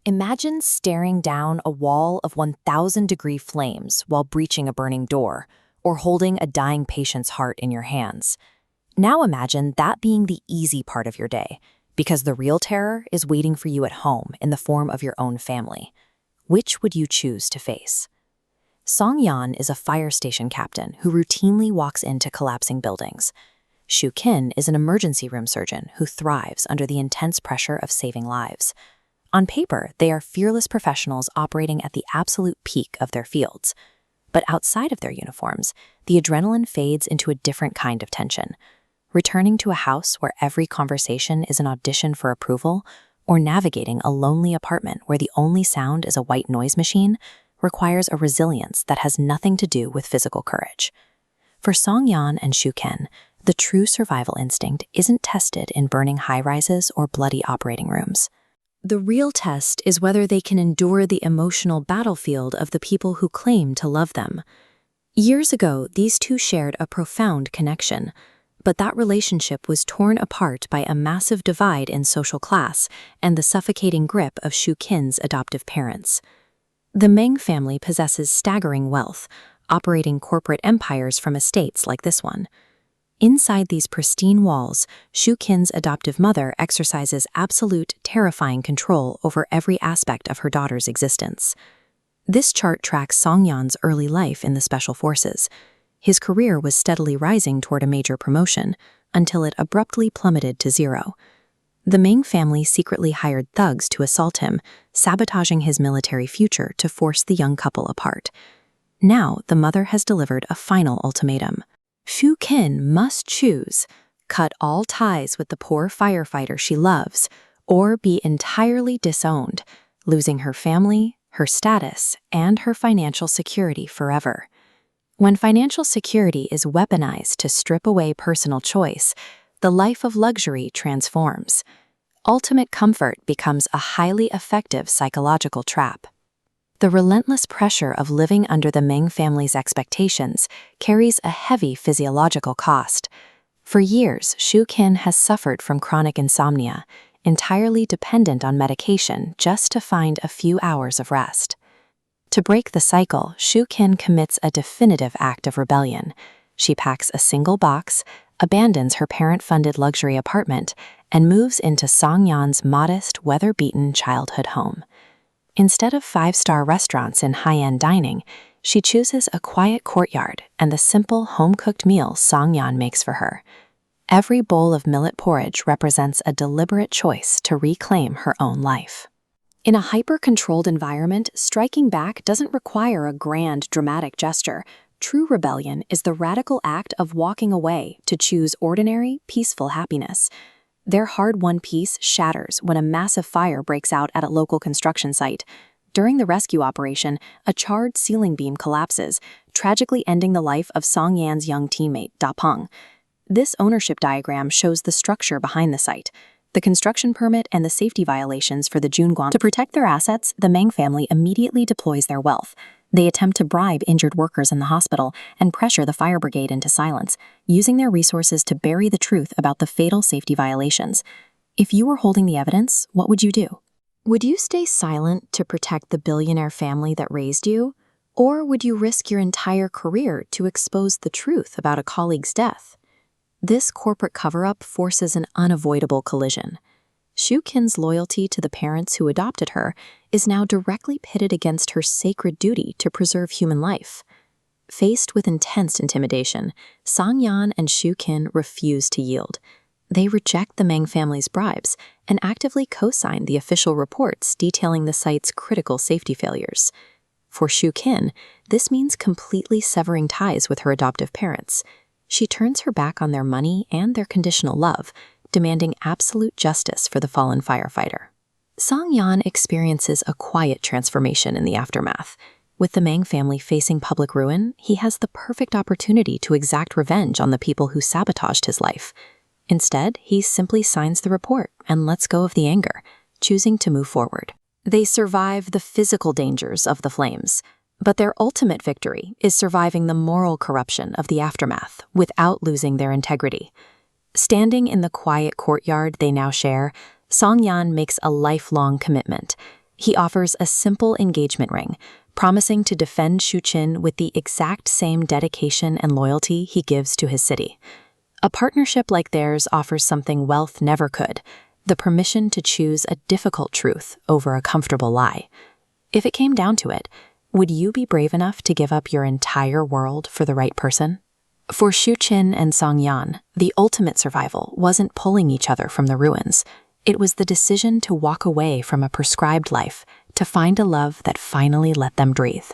Imagine staring down a wall of 1,000-degree flames while breaching a burning door, or holding a dying patient's heart in your hands. Now imagine that being the easy part of your day, because the real terror is waiting for you at home in the form of your own family. Which would you choose to face? Song Yan is a fire station captain who routinely walks into collapsing buildings. Shu Qin is an emergency room surgeon who thrives under the intense pressure of saving lives. On paper, they are fearless professionals operating at the absolute peak of their fields. But outside of their uniforms, the adrenaline fades into a different kind of tension. Returning to a house where every conversation is an audition for approval, or navigating a lonely apartment where the only sound is a white noise machine, requires a resilience that has nothing to do with physical courage. For Song Yan and Shu Qin, the true survival instinct isn't tested in burning high-rises or bloody operating rooms. The real test is whether they can endure the emotional battlefield of the people who claim to love them. Years ago, these two shared a profound connection, but that relationship was torn apart by a massive divide in social class and the suffocating grip of Shu Qin's adoptive parents. The Meng family possesses staggering wealth, operating corporate empires from estates like this one. Inside these pristine walls, Shu Qin's adoptive mother exercises absolute, terrifying control over every aspect of her daughter's existence. This chart tracks Song Yan's early life in the Special Forces. His career was steadily rising toward a major promotion, until it abruptly plummeted to zero. The Meng family secretly hired thugs to assault him, sabotaging his military future to force the young couple apart. Now, the mother has delivered a final ultimatum. Shu Qin must choose: cut all ties with the poor firefighter she loves, or be entirely disowned, losing her family, her status, and her financial security forever. When financial security is weaponized to strip away personal choice, the life of luxury transforms. Ultimate comfort becomes a highly effective psychological trap. The relentless pressure of living under the Meng family's expectations carries a heavy physiological cost. For years, Shu Qin has suffered from chronic insomnia, entirely dependent on medication just to find a few hours of rest. To break the cycle, Shu Qin commits a definitive act of rebellion. She packs a single box, abandons her parent-funded luxury apartment, and moves into Song Yan's modest, weather-beaten childhood home. Instead of five-star restaurants and high-end dining, she chooses a quiet courtyard and the simple home-cooked meal Song Yan makes for her. Every bowl of millet porridge represents a deliberate choice to reclaim her own life. In a hyper-controlled environment, striking back doesn't require a grand, dramatic gesture. True rebellion is the radical act of walking away to choose ordinary, peaceful happiness. Their hard-won peace shatters when a massive fire breaks out at a local construction site. During the rescue operation, a charred ceiling beam collapses, tragically ending the life of Song Yan's young teammate, Da Peng. This ownership diagram shows the structure behind the site, the construction permit and the safety violations for the Jun Guang. To protect their assets, the Meng family immediately deploys their wealth. They attempt to bribe injured workers in the hospital and pressure the fire brigade into silence, using their resources to bury the truth about the fatal safety violations. If you were holding the evidence, what would you do? Would you stay silent to protect the billionaire family that raised you? Or would you risk your entire career to expose the truth about a colleague's death? This corporate cover-up forces an unavoidable collision. Shu Qin's loyalty to the parents who adopted her is now directly pitted against her sacred duty to preserve human life. Faced with intense intimidation, Song Yan and Shu Qin refuse to yield. They reject the Meng family's bribes and actively co-sign the official reports detailing the site's critical safety failures. For Shu Qin, this means completely severing ties with her adoptive parents. She turns her back on their money and their conditional love, demanding absolute justice for the fallen firefighter. Song Yan experiences a quiet transformation in the aftermath. With the Meng family facing public ruin, he has the perfect opportunity to exact revenge on the people who sabotaged his life. Instead, he simply signs the report and lets go of the anger, choosing to move forward. They survive the physical dangers of the flames, but their ultimate victory is surviving the moral corruption of the aftermath without losing their integrity. Standing in the quiet courtyard they now share, Song Yan makes a lifelong commitment. He offers a simple engagement ring, promising to defend Xu Qin with the exact same dedication and loyalty he gives to his city. A partnership like theirs offers something wealth never could, the permission to choose a difficult truth over a comfortable lie. If it came down to it, would you be brave enough to give up your entire world for the right person? For Xu Qin and Song Yan, the ultimate survival wasn't pulling each other from the ruins. It was the decision to walk away from a prescribed life, to find a love that finally let them breathe.